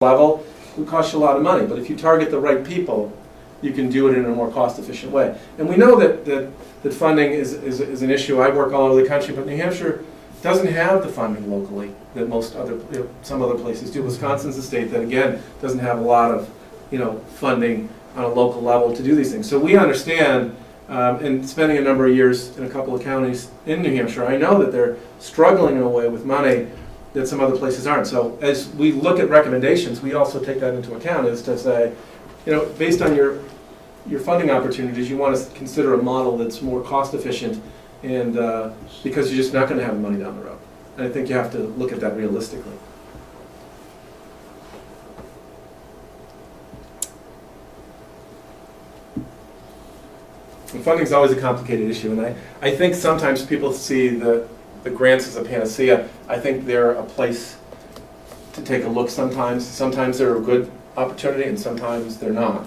level, it would cost you a lot of money. But if you target the right people, you can do it in a more cost-efficient way. And we know that funding is an issue. I work all over the country, but New Hampshire doesn't have the funding locally that most other, some other places do. Wisconsin's a state that, again, doesn't have a lot of, funding on a local level to do these things. So we understand, and spending a number of years in a couple of counties in New Hampshire, I know that they're struggling in a way with money that some other places aren't. So as we look at recommendations, we also take that into account, is to say, based on your funding opportunities, you want to consider a model that's more cost efficient, and because you're just not going to have money down the road. And I think you have to look at that realistically. And funding is always a complicated issue, and I think sometimes people see the grants as a panacea. I think they're a place to take a look sometimes. Sometimes they're a good opportunity, and sometimes they're not.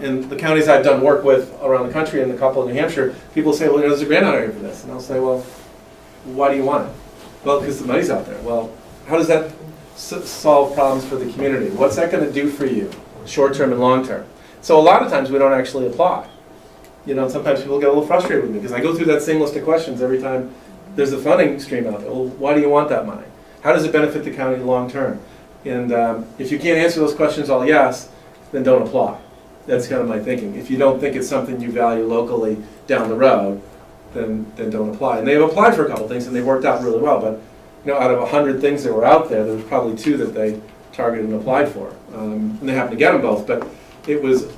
In the counties I've done work with around the country, and a couple in New Hampshire, people say, well, there's a grant out here for this. And I'll say, well, why do you want it? Well, because the money's out there. Well, how does that solve problems for the community? What's that going to do for you, short-term and long-term? So a lot of times we don't actually apply. Sometimes people get a little frustrated with me, because I go through that same list of questions every time there's a funding stream out there. Well, why do you want that money? How does it benefit the county long-term? And if you can't answer those questions all yes, then don't apply. That's kind of my thinking. If you don't think it's something you value locally down the road, then don't apply. And they've applied for a couple things, and they've worked out really well. But out of 100 things that were out there, there was probably 2 that they targeted and applied for. And they happened to get them both, but it was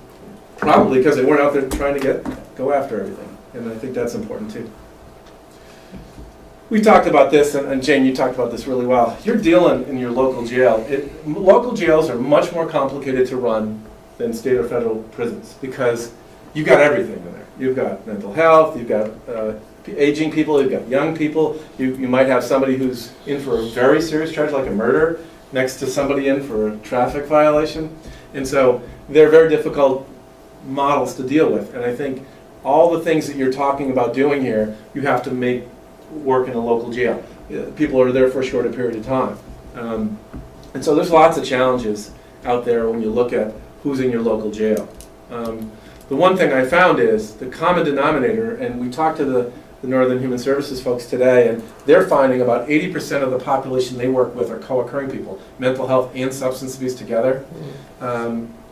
probably because they weren't out there trying to go after everything. And I think that's important too. We talked about this, and Jane, you talked about this really well. You're dealing in your local jail. Local jails are much more complicated to run than state or federal prisons, because you've got everything in there. You've got mental health, you've got aging people, you've got young people. You might have somebody who's in for a very serious charge like a murder next to somebody in for a traffic violation. And so they're very difficult models to deal with. And I think all the things that you're talking about doing here, you have to make work in a local jail. People are there for a shorter period of time. And so there's lots of challenges out there when you look at who's in your local jail. The one thing I found is the common denominator, and we talked to the Northern Human Services folks today, and they're finding about 80% of the population they work with are co-occurring people, mental health and substance abuse together.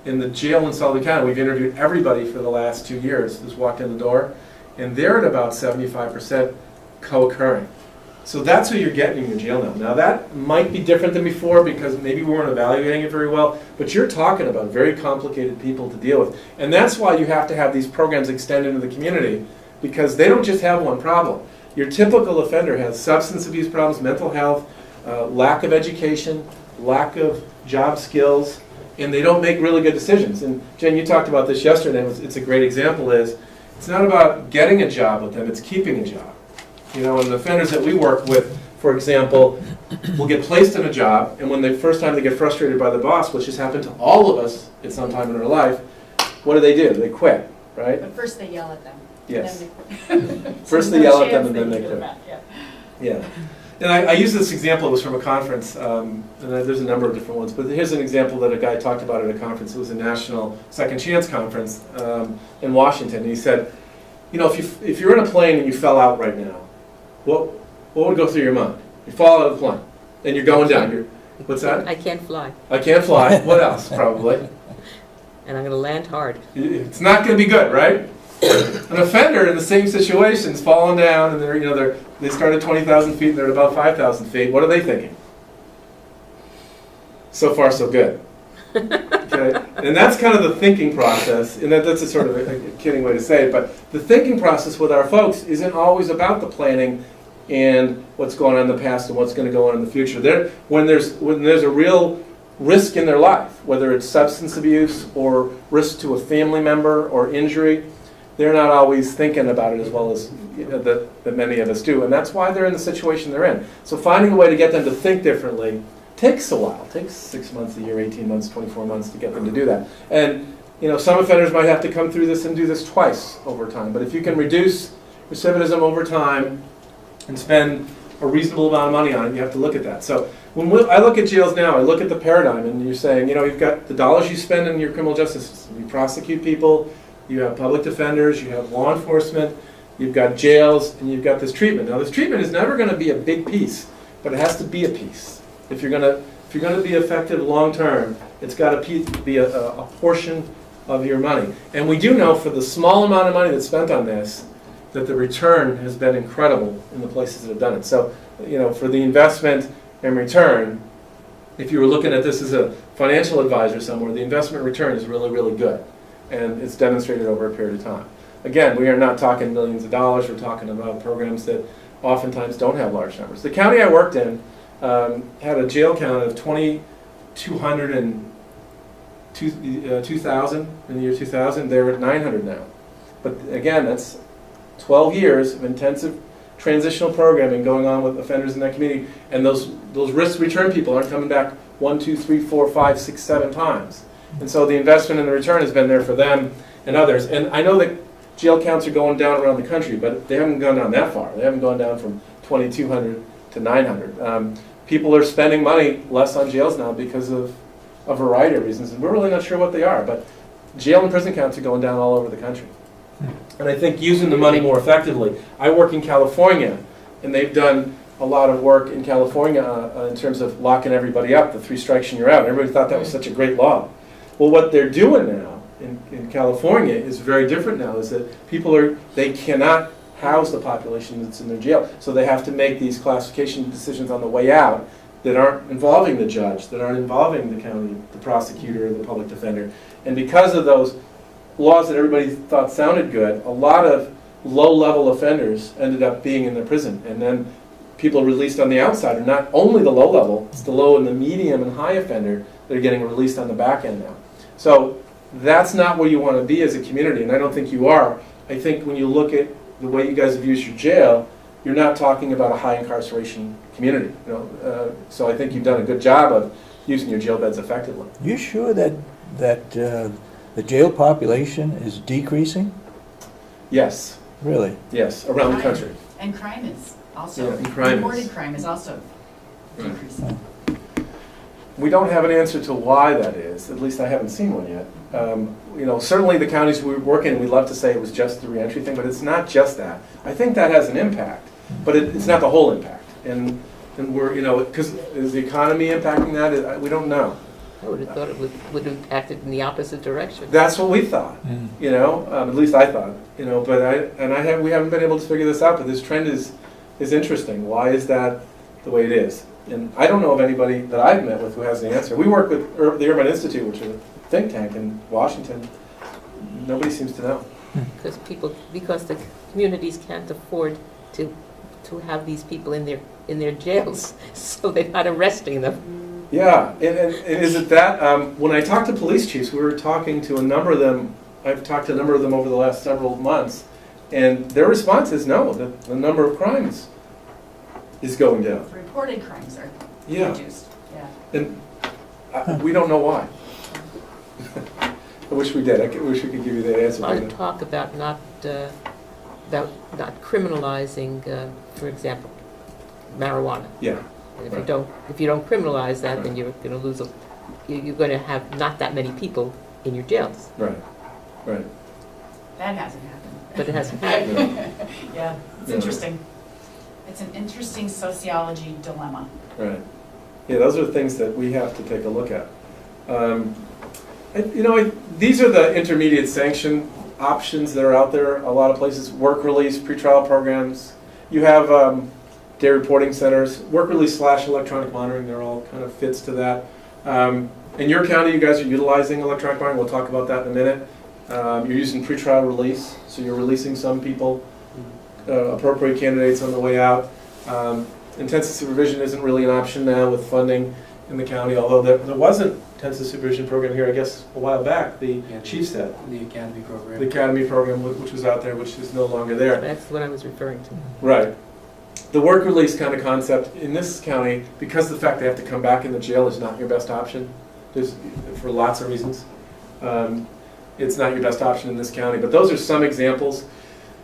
In the jail in Sullivan County, we've interviewed everybody for the last 2 years who's walked in the door, and they're at about 75% co-occurring. So that's who you're getting in your jail now. Now that might be different than before, because maybe we weren't evaluating it very well, but you're talking about very complicated people to deal with. And that's why you have to have these programs extend into the community, because they don't just have one problem. Your typical offender has substance abuse problems, mental health, lack of education, lack of job skills, and they don't make really good decisions. And Jen, you talked about this yesterday, and it's a great example, is it's not about getting a job with them, it's keeping a job. And the offenders that we work with, for example, will get placed in a job, and when the first time they get frustrated by the boss, which has happened to all of us at some time in our life, what do? They quit, right? But first they yell at them. Yes. And then they quit. First they yell at them and then they quit. Yeah. And I use this example, it was from a conference, and there's a number of different ones, but here's an example that a guy talked about at a conference. It was a national second chance conference in Washington, and he said, if you're in a plane and you fell out right now, what would go through your mind? You fall out of the plane, and you're going down. What's that? I can't fly. I can't fly. What else, probably? And I'm going to land hard. It's not going to be good, right? An offender in the same situation is falling down, and they start at 20,000 feet, and they're at about 5,000 feet. What are they thinking? So far, so good. Okay? And that's kind of the thinking process, and that's a sort of a kidding way to say it, but the thinking process with our folks isn't always about the planning and what's going on in the past and what's going to go on in the future. When there's a real risk in their life, whether it's substance abuse or risk to a family member or injury, they're not always thinking about it as well as that many of us do, and that's why they're in the situation they're in. So finding a way to get them to think differently takes a while. It takes 6 months, a year, 18 months, 24 months to get them to do that. And some offenders might have to come through this and do this twice over time. But if you can reduce recidivism over time and spend a reasonable amount of money on it, you have to look at that. So I look at jails now, I look at the paradigm, and you're saying, you've got the dollars you spend in your criminal justice system. You prosecute people, you have public defenders, you have law enforcement, you've got jails, and you've got this treatment. Now, this treatment is never going to be a big piece, but it has to be a piece. If you're going to be effective long term, it's got to be a portion of your money. And we do know for the small amount of money that's spent on this, that the return has been incredible in the places that have done it. So, for the investment and return, if you were looking at this as a financial advisor somewhere, the investment return is really, really good. And it's demonstrated over a period of time. Again, we are not talking millions of dollars. We're talking about programs that oftentimes don't have large numbers. The county I worked in had a jail count of 2,200 and 2,000 in the year 2000. They're at 900 now. But again, that's 12 years of intensive transitional programming going on with offenders in that community, and those risk return people aren't coming back 1, 2, 3, 4, 5, 6, 7 times. And so the investment and the return has been there for them and others. And I know that jail counts are going down around the country, but they haven't gone down that far. They haven't gone down from 2,200 to 900. People are spending money less on jails now because of a variety of reasons, and we're really not sure what they are, but jail and prison counts are going down all over the country. And I think using the money more effectively. I work in California, and they've done a lot of work in California in terms of locking everybody up, the 3 strikes and you're out. Everybody thought that was such a great law. Well, what they're doing now in California is very different now, is that they cannot house the population that's in their jail, so they have to make these classification decisions on the way out that aren't involving the judge, that aren't involving the county, the prosecutor, the public defender. And because of those laws that everybody thought sounded good, a lot of low-level offenders ended up being in the prison. And then people released on the outside are not only the low-level, it's the low and the medium and high offender that are getting released on the back end now. So that's not where you want to be as a community, and I don't think you are. I think when you look at the way you guys have used your jail, you're not talking about a high incarceration community. So I think you've done a good job of using your jail beds effectively. You sure that the jail population is decreasing? Yes. Really? Yes, around the country. And crime is also, Yeah, crime reported is. crime is also decreasing. We don't have an answer to why that is. At least I haven't seen one yet. Certainly the counties we work in, we'd love to say it was just the reentry thing, but it's not just that. I think that has an impact, but it's not the whole impact. And we're, because is the economy impacting that? We don't know. I would have thought it would have acted in the opposite direction. That's what we thought. At least I thought. But we haven't been able to figure this out. But this trend is interesting. Why is that the way it is? And I don't know of anybody that I've met with who has the answer. We work with the Urban Institute, which is a think tank in Washington. Nobody seems to know. Because the communities can't afford to have these people in their jails, so they're not arresting them. Yeah, and is it that? When I talk to police chiefs, we were talking to a number of them. I've talked to a number of them over the last several months, and their response is no, that the number of crimes is going down. Reported crimes are Yeah. reduced. Yeah. And we don't know why. I wish we did. I wish we could give you that answer. A lot of talk about not criminalizing, for example, marijuana. Yeah. And if Right. you don't criminalize that, then you're going to lose you're going to have not that many people in your jails. Right. Right. That hasn't happened. But it hasn't happened. Yeah, it's Yeah. interesting. It's an interesting sociology dilemma. Right. Yeah, those are things that we have to take a look at. These are the intermediate sanction options that are out there. A lot of places, work release, pretrial programs. You have day reporting centers, work release / electronic monitoring. They're all kind of fits to that. In your county, you guys are utilizing electronic monitoring. We'll talk about that in a minute. You're using pretrial release, so you're releasing some people, appropriate candidates on the way out. Intensive supervision isn't really an option now with funding in the county, although there was an intensive supervision program here, I guess, a while back, the chief said. The academy program. The academy program, which was out there, which is no longer there. That's what I was referring to. Right. The work release kind of concept in this county, because of the fact they have to come back in the jail, is not your best option. For lots of reasons. It's not your best option in this county, but those are some examples.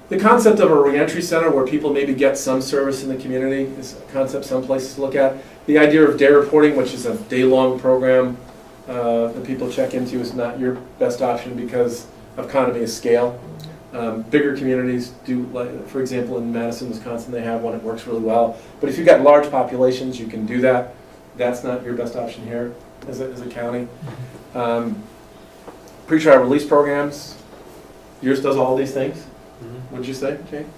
The concept of a reentry center where people maybe get some service in the community is a concept some places look at. The idea of day reporting, which is a day-long program that people check into, is not your best option because of economy of scale. Bigger communities do, like, for example, in Madison, Wisconsin, they have one that works really well. But if you've got large populations, you can do that. That's not your best option here as a county. Pre-trial release programs, yours does all these things, would you say, Jane?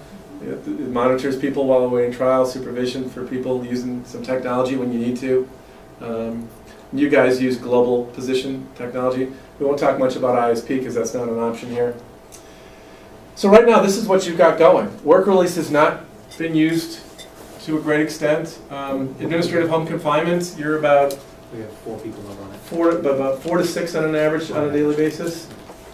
It monitors people while awaiting trial, supervision for people using some technology when you need to. You guys use global position technology. We won't talk much about ISP because that's not an option here. So right now, this is what you've got going. Work release has not been used to a great extent. Administrative home confinement, you're about We have 4 people over on it. about 4 to 6 on an average on a daily basis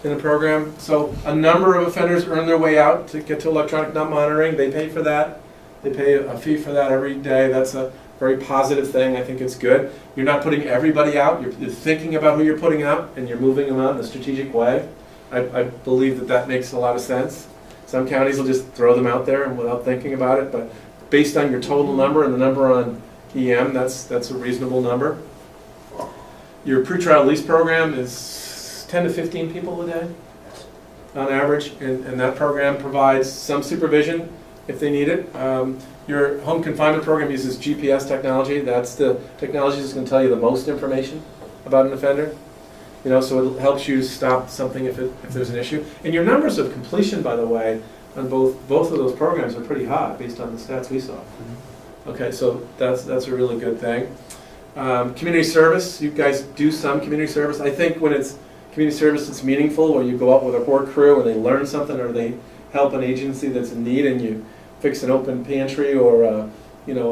in the program. So a number of offenders earn their way out to get to electronic monitoring. They pay for that. They pay a fee for that every day. That's a very positive thing. I think it's good. You're not putting everybody out. You're thinking about who you're putting out, and you're moving them out in a strategic way. I believe that makes a lot of sense. Some counties will just throw them out there and without thinking about it, but based on your total number and the number on EM, that's a reasonable number. Your pretrial release program is 10 to 15 people a day on average, and that program provides some supervision if they need it. Your home confinement program uses GPS technology. That's the technology that's going to tell you the most information about an offender. You know, so it helps you stop something if there's an issue. And your numbers of completion, by the way, on both of those programs are pretty high based on the stats we saw. Okay, so that's a really good thing. Community service, you guys do some community service. I think when it's community service, it's meaningful, where you go out with a work crew and they learn something, or they help an agency that's in need, and you fix an open pantry or a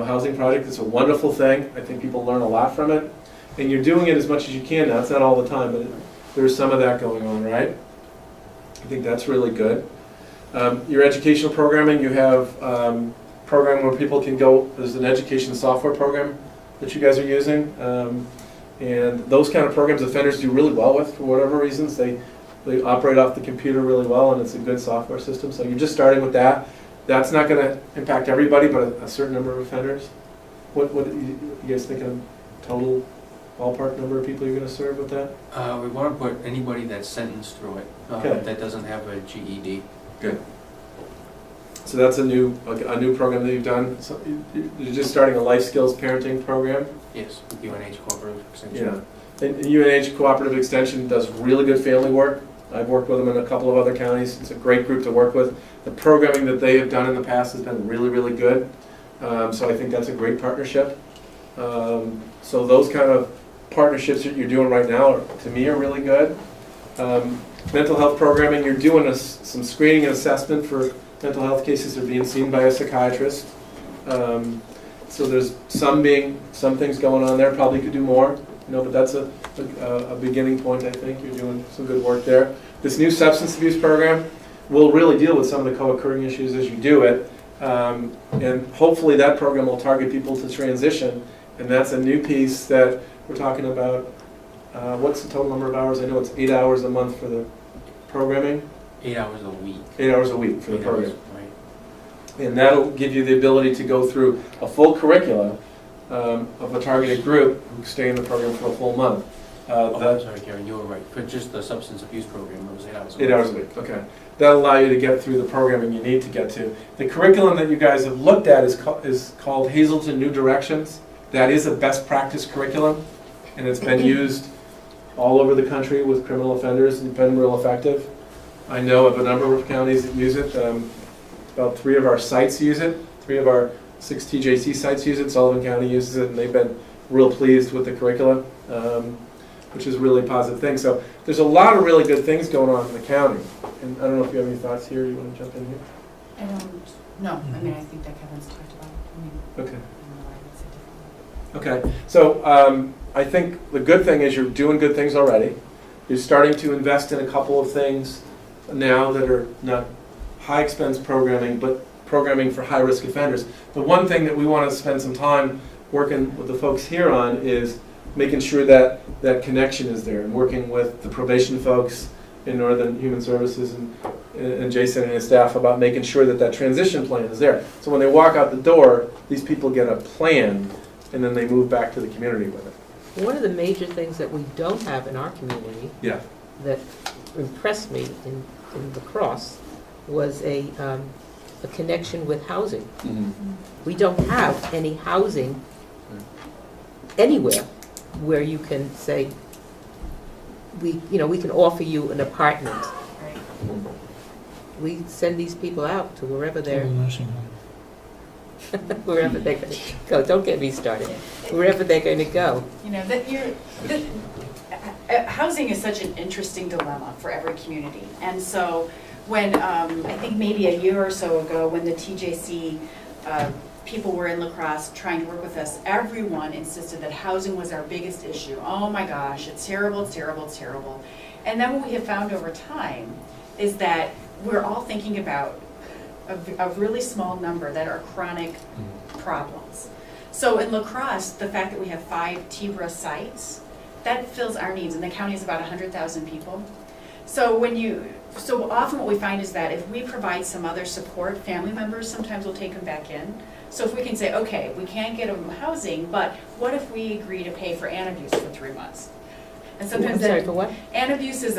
housing project. It's a wonderful thing. I think people learn a lot from it. And you're doing it as much as you can now. It's not all the time, but there's some of that going on, right? I think that's really good. Your educational programming, you have program where people can go. There's an education software program that you guys are using. And those kind of programs offenders do really well with for whatever reasons. They operate off the computer really well, and it's a good software system. So you're just starting with that. That's not going to impact everybody, but a certain number of offenders. What you guys think of total ballpark number of people you're going to serve with that? We want to put anybody that's sentenced through it, Okay. that doesn't have a GED. Good. So that's a new program that you've done. So you're just starting a life skills parenting program. Yes, with UNH Cooperative Extension. Yeah. And UNH Cooperative Extension does really good family work. I've worked with them in a couple of other counties. It's a great group to work with. The programming that they have done in the past has been really, really good. So I think that's a great partnership. So those kind of partnerships that you're doing right now, to me, are really good. Mental health programming, you're doing some screening and assessment for mental health cases that are being seen by a psychiatrist. So there's some things going on there. Probably could do more, but that's a beginning point. I think you're doing some good work there. This new substance abuse program will really deal with some of the co-occurring issues as you do it, and hopefully that program will target people to transition. And that's a new piece that we're talking about. What's the total number of hours? I know it's 8 hours a month for the programming. 8 hours a week. 8 hours a week for the 8 program. hours, right. And that'll give you the ability to go through a full curricula of a targeted group who stay in the program for a full month. I'm sorry, Karen, you were right. For just the substance abuse program, it was 8 hours a week. 8 hours a week, okay. That'll allow you to get through the programming you need to get to. The curriculum that you guys have looked at is called Hazelton New Directions. That is a best practice curriculum, and it's been used all over the country with criminal offenders and been real effective. I know of a number of counties that use it. About 3 of our sites use it. 3 of our 6 TJC sites use it. Sullivan County uses it, and they've been real pleased with the curriculum, which is a really positive thing. So there's a lot of really good things going on in the county. And I don't know if you have any thoughts here. You want to jump in here? I don't, no, I mean, I think that Kevin's talked about it. Okay. I don't know why I would say differently. Okay, so I think the good thing is you're doing good things already. You're starting to invest in a couple of things now that are not high expense programming, but programming for high risk offenders. The one thing that we want to spend some time working with the folks here on is making sure that that connection is there, and working with the probation folks in Northern Human Services and Jason and his staff about making sure that that transition plan is there. So when they walk out the door, these people get a plan and then they move back to the community with it. One of the major things that we don't have in our community Yeah. that impressed me in La Crosse was a connection with housing. We don't have any housing anywhere where you can say, we can offer you an apartment. Right. We send these people out to wherever To the they're, nursing home. wherever they're gonna go. Don't get me started. Wherever they're gonna go. You know, housing is such an interesting dilemma for every community. And so when, I think maybe a year or so ago, when the TJC people were in La Crosse trying to work with us, everyone insisted that housing was our biggest issue. Oh my gosh, it's terrible, it's terrible, it's terrible. And then what we have found over time is that we're all thinking about a really small number that are chronic problems. So in La Crosse, the fact that we have 5 TBRA sites, that fills our needs, and the county is about 100,000 people. So often what we find is that if we provide some other support, family members sometimes will take them back in. So if we can say, okay, we can't get them housing, but what if we agree to pay for antabuse for 3 months? And sometimes I'm sorry, for what? antabuse is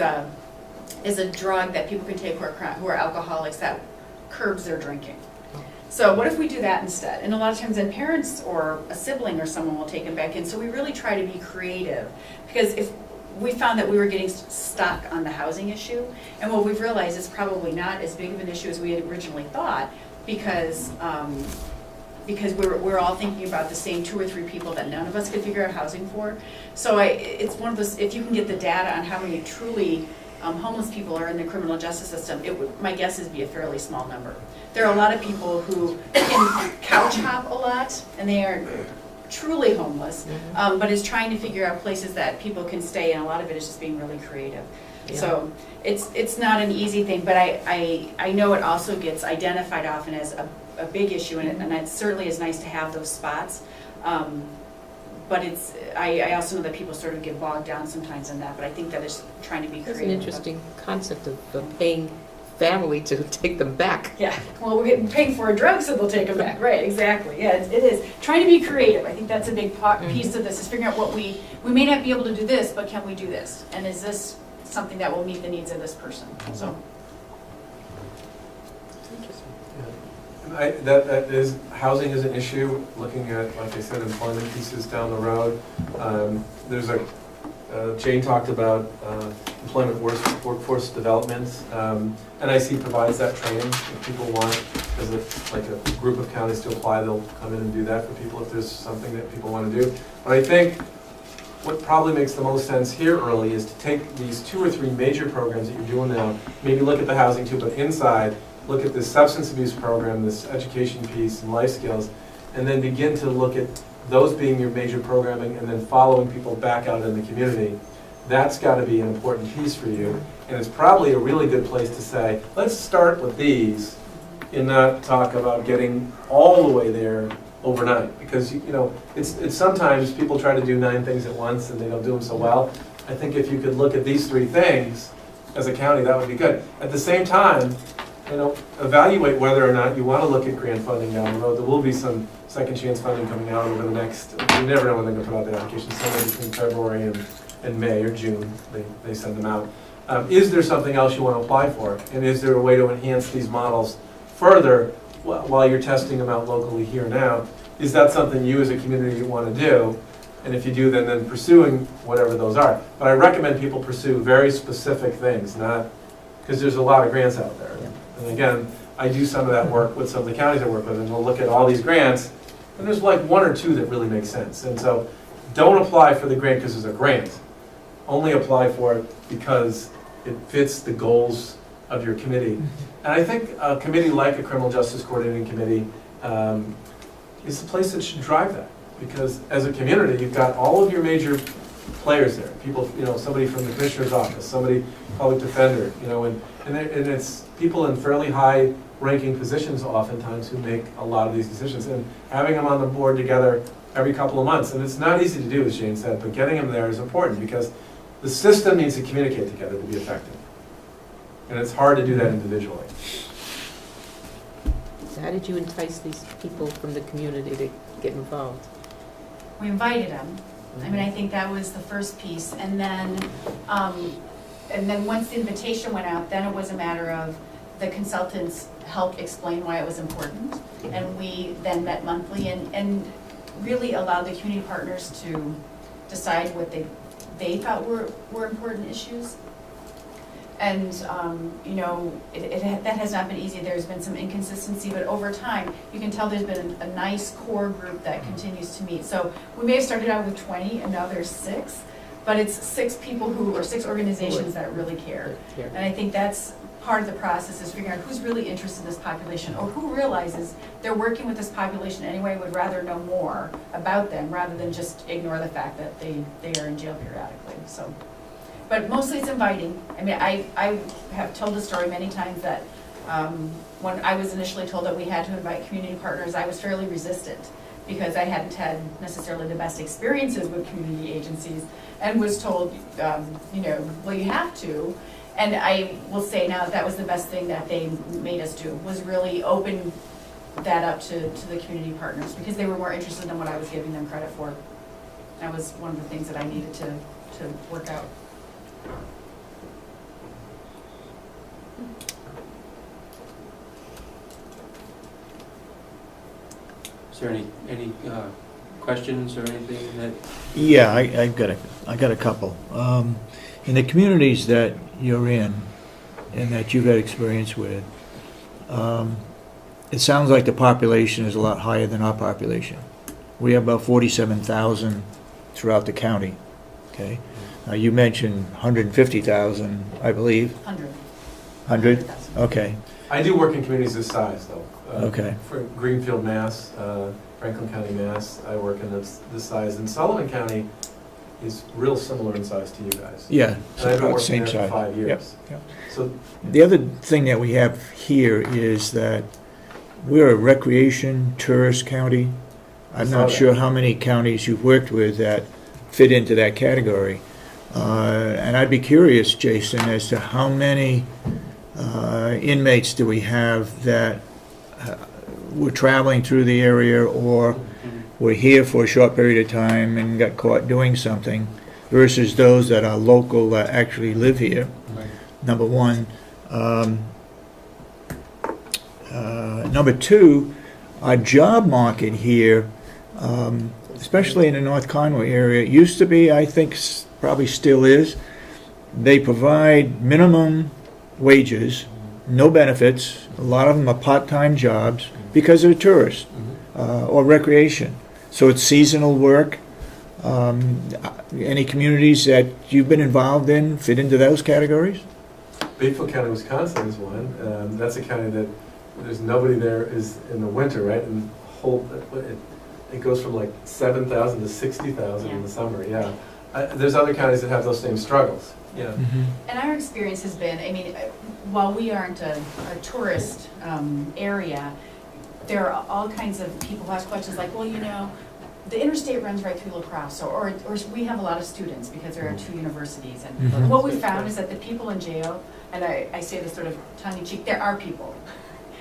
a drug that people can take who are alcoholics that curbs their drinking. So what if we do that instead? And a lot of times then parents or a sibling or someone will take them back in. So we really try to be creative, because if we found that we were getting stuck on the housing issue, and what we've realized is probably not as big of an issue as we had originally thought, because we're all thinking about the same 2 or 3 people that none of us could figure out housing for. So it's one of those, if you can get the data on how many truly homeless people are in the criminal justice system, my guess is be a fairly small number. There are a lot of people who can couch hop a lot, and they are truly homeless, but is trying to figure out places that people can stay, and a lot of it is just being really creative. Yeah. So it's not an easy thing, but I know it also gets identified often as a big issue, and it certainly is nice to have those spots. But I also know that people sort of get bogged down sometimes in that, but I think that it's trying to be That's creative. an interesting concept of paying family to take them back. Yeah, well, we're getting paid for a drug, so they'll take them back. Right, exactly. Yeah, it is. Trying to be creative. I think that's a big piece of this, is figuring out what we may not be able to do this, but can we do this? And is this something that will meet the needs of this person? So. That is, housing is an issue, looking at, like I said, employment pieces down the road. There's Jane talked about employment workforce development. NIC provides that training if people want, as like a group of counties to apply, they'll come in and do that for people if there's something that people want to do. But I think what probably makes the most sense here early is to take these 2 or 3 major programs that you're doing now, maybe look at the housing too, but inside, look at this substance abuse program, this education piece and life skills, and then begin to look at those being your major programming, and then following people back out in the community. That's got to be an important piece for you, and it's probably a really good place to say, let's start with these and not talk about getting all the way there overnight, because it's sometimes people try to do 9 things at once and they don't do them so well. I think if you could look at these 3 things as a county, that would be good. At the same time, evaluate whether or not you want to look at grant funding down the road. There will be some second chance funding coming out over the next, you never know when they're going to put out their applications, somewhere between February and May or June, they send them out. Is there something else you want to apply for? And is there a way to enhance these models further while you're testing them out locally here now? Is that something you as a community want to do? And if you do, then pursuing whatever those are. But I recommend people pursue very specific things, not, because there's a lot of grants out there. Yeah. And again, I do some of that work with some of the counties I work with, and we'll look at all these grants, and there's like 1 or 2 that really make sense. And so don't apply for the grant because there's a grant. Only apply for it because it fits the goals of your committee. And I think a committee like a Criminal Justice Coordinating Committee is the place that should drive that. Because as a community, you've got all of your major players there. People, somebody from the Commissioner's office, somebody, public defender, and it's people in fairly high-ranking positions oftentimes who make a lot of these decisions. And having them on the board together every couple of months, and it's not easy to do, as Jane said, but getting them there is important because the system needs to communicate together to be effective. And it's hard to do that individually. So how did you entice these people from the community to get involved? we invited them. I mean, I think that was the first piece, and then once the invitation went out, then it was a matter of the consultants helped explain why it was important, and we then met monthly and really allowed the community partners to decide what they thought were important issues. And, you know, that has not been easy. There's been some inconsistency, but over time, you can tell there's been a nice core group that continues to meet. So we may have started out with 20, and now there's 6, but it's 6 people or 6 organizations that really care. And I think that's part of the process, is figuring out who's really interested in this population, or who realizes they're working with this population anyway, would rather know more about them, rather than just ignore the fact that they are in jail periodically, so. But mostly it's inviting. I mean, I have told the story many times that when I was initially told that we had to invite community partners, I was fairly resistant because I hadn't had necessarily the best experiences with community agencies, and was told, you know, well, you have to. And I will say now that was the best thing that they made us do, was really open that up to the community partners, because they were more interested than what I was giving them credit for. That was one of the things that I needed to work out. Is there any questions or anything that? Yeah, I got a couple. In the communities that you're in and that you've had experience with, it sounds like the population is a lot higher than our population. We have about 47,000 throughout the county, okay? Now, you mentioned 150,000, I believe. 100. 100? Okay, I do work in communities this size, though. Okay. For Greenfield, Mass, Franklin County, Mass, I work in this size. And Sullivan County is real similar in size to you guys. yeah, And I've been about the working same there for size. 5 years. Yep. So, The other thing that we have here is that we're a recreation tourist county. I'm Saw not that. sure how many counties you've worked with that fit into that category. And I'd be curious, Jason, as to how many inmates do we have that were traveling through the area or were here for a short period of time and got caught doing something versus those that are local that actually live here, number one. Number two, our job market here, especially in the North Conway area, it used to be, I think probably still is, they provide minimum wages, no benefits, a lot of them are part-time jobs because they're tourists or recreation. So it's seasonal work. Any communities that you've been involved in fit into those categories? Batesville County, Wisconsin is one. That's a county that there's nobody there is in the winter, right? And it goes from like 7,000 to 60,000 in the summer, yeah. There's other counties that have those same struggles, yeah. And our experience has been, I mean, while we aren't a tourist area, there are all kinds of people who ask questions like, well, you know, the interstate runs right through La Crosse, or we have a lot of students because there are 2 universities. And what we found is that the people in jail, and I say this sort of tongue-in-cheek, there are people.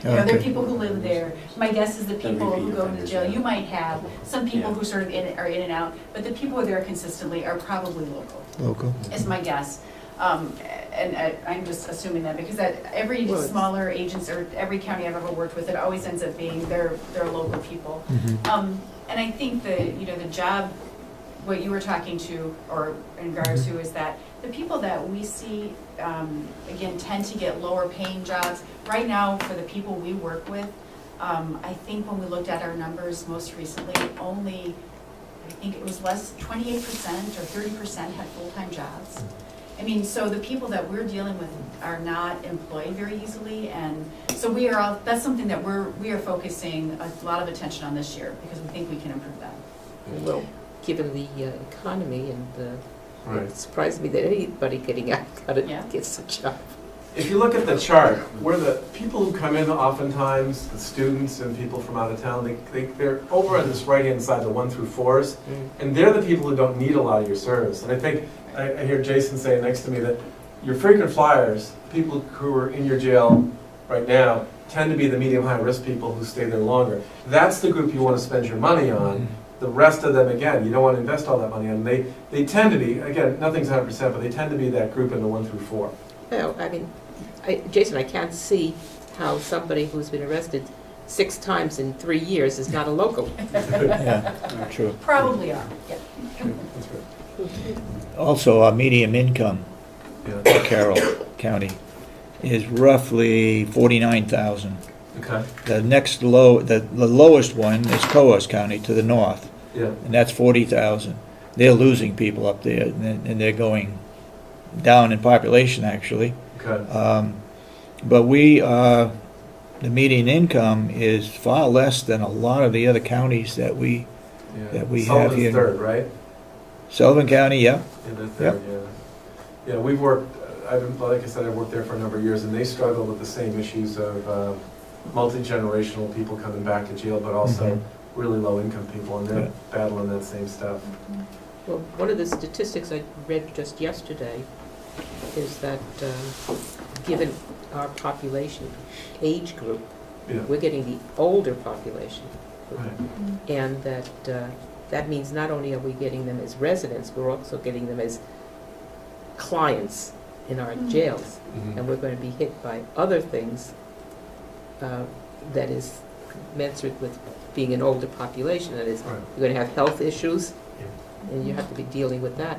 You know, there are people who live there. My guess is the people who go into jail, you might have some people who sort of are in and out, but the people who are there consistently are probably local. Local. Is my guess. And I'm just assuming that because every smaller agents or every county I've ever worked with, it always ends up being their local people. And I think the job, what you were talking to or in regards to is that the people that we see, again, tend to get lower paying jobs. Right now, for the people we work with, I think when we looked at our numbers most recently, only, I think it was less, 28% or 30% had full-time jobs. I mean, so the people that we're dealing with are not employed very easily, and so that's something that we are focusing a lot of attention on this year, because we think we can improve that. Well, given the economy and Right. it surprised me that anybody getting out gets a job. If you look at the chart, where the people who come in oftentimes, the students and people from out of town, they're over on this right-hand side, the 1 through 4s, and they're the people who don't need a lot of your service. And I think, I hear Jason say next to me that your frequent flyers, people who are in your jail right now, tend to be the medium-high risk people who stay there longer. That's the group you want to spend your money on, the rest of them, again, you don't want to invest all that money in. They tend to be, again, nothing's 100%, but they tend to be that group in the 1 through 4. Well, I mean, Jason, I can't see how somebody who's been arrested 6 times in 3 years is not a local. Yeah, true. Probably are, yeah. That's right. Also, our median income Yeah. for Carroll County is roughly 49,000. Okay, The next low, the lowest one is Comeau County to the north, yeah, and that's 40,000. They're losing people up there, and they're going down in population, actually. okay. But we, the median income is far less than a lot of the other counties that we Yeah. that we have Sullivan's here. third, right? Sullivan County, yeah. In the third, yeah. Yeah, we've worked, like I said, I've worked there for a number of years, and they struggle with the same issues of multi-generational people coming back to jail, but also Mhm. really low-income people, and they're Yeah. battling that same stuff. Well, one of the statistics I read just yesterday is that given our population age group, Yeah, we're getting the older population. right. And that that means not only are we getting them as residents, we're also getting them as clients in our jails. Mhm. And we're going to be hit by other things that is commensurate with being an older population. That is, Right. you're going to have health issues, Yeah. and you have to be dealing with that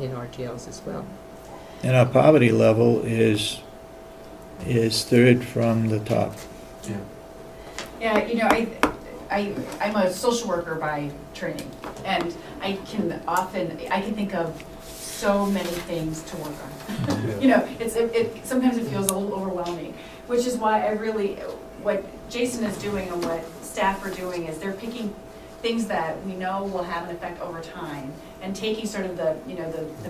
in our jails as well. And our poverty level is third from the top. Yeah. Yeah, you know, I'm a social worker by training, and I can think of so many things to work on. Yeah. You know, sometimes it feels a little overwhelming, which is why what Jason is doing and what staff are doing is they're picking things that we know will have an effect over time and taking sort of the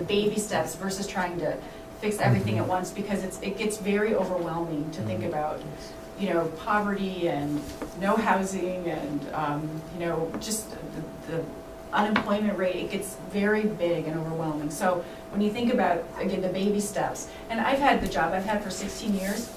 baby steps versus trying to fix everything at once, because it gets very overwhelming to think about, poverty and no housing and, just the unemployment rate. It gets very big and overwhelming. So when you think about, again, the baby steps, and I've had the job I've had for 16 years,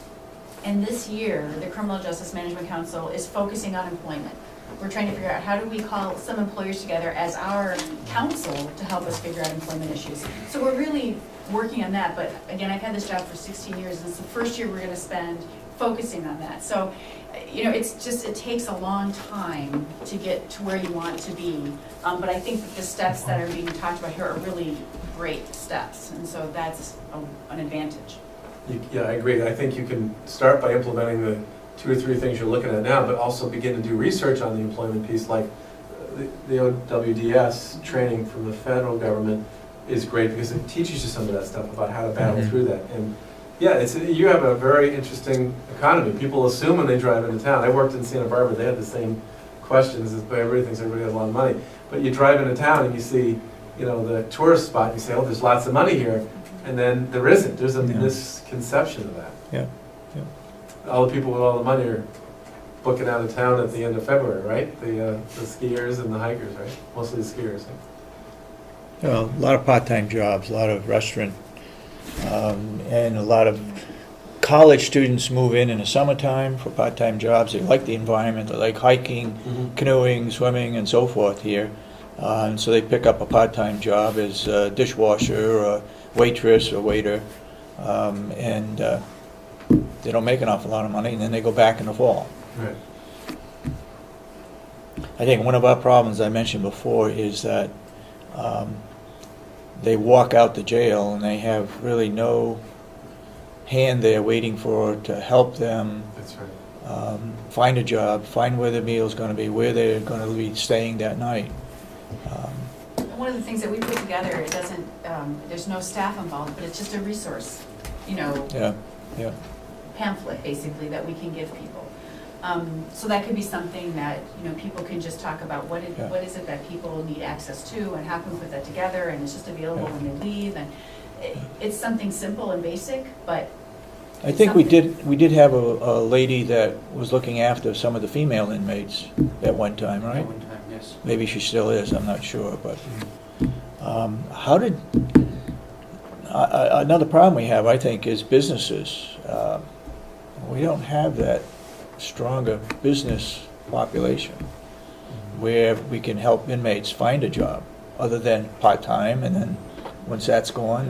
and this year, the Criminal Justice Management Council is focusing on employment. We're trying to figure out how do we call some employers together as our council to help us figure out employment issues. So we're really working on that, but again, I've had this job for 16 years, and it's the first year we're gonna spend focusing on that. So, it takes a long time to get to where you want to be, but I think that the steps that are being talked about here are really great steps, and so that's an advantage. Yeah, I agree. I think you can start by implementing the 2 or 3 things you're looking at now, but also begin to do research on the employment piece, like the OWDS training from the federal government is great because it teaches you some of that stuff about how to battle Mhm. through that. And yeah, you have a very interesting economy. People assume when they drive into town. I worked in Santa Barbara, they had the same questions, everybody thinks everybody has a lot of money. But you drive into town and you see, the tourist spot, and you say, oh, there's lots of money here. And then there isn't. There's a Yeah. misconception of that. Yeah, All the people with all the money are booking out of town at the end of February, right? The skiers and the hikers, right? Mostly the skiers. Well, a lot of part-time jobs, a lot of restaurant, and a lot of college students move in the summertime for part-time jobs. They like the environment, they like hiking, canoeing, swimming, and so forth here. And so they pick up a part-time job as a dishwasher or waitress or waiter, and they don't make an awful lot of money, and then they go back in the fall. Right. I think one of our problems I mentioned before is that they walk out the jail and they have really no hand there waiting for to help them That's right. find a job, find where their meal's going to be, where they're going to be staying that night. One of the things that we put together, it doesn't, there's no staff involved, but it's just a resource, Yeah, yeah. pamphlet, basically, that we can give people. So that could be something that, people can just talk about what is it that people need access to, and how can we put that together, and it's just available when they leave, and it's something simple and basic, but I think we did have a lady that was looking after some of the female inmates at one time, right? At one time, yes. Maybe she still is, I'm not sure, but another problem we have, I think, is businesses. We don't have that stronger business population. where we can help inmates find a job, other than part-time, and then once that's gone,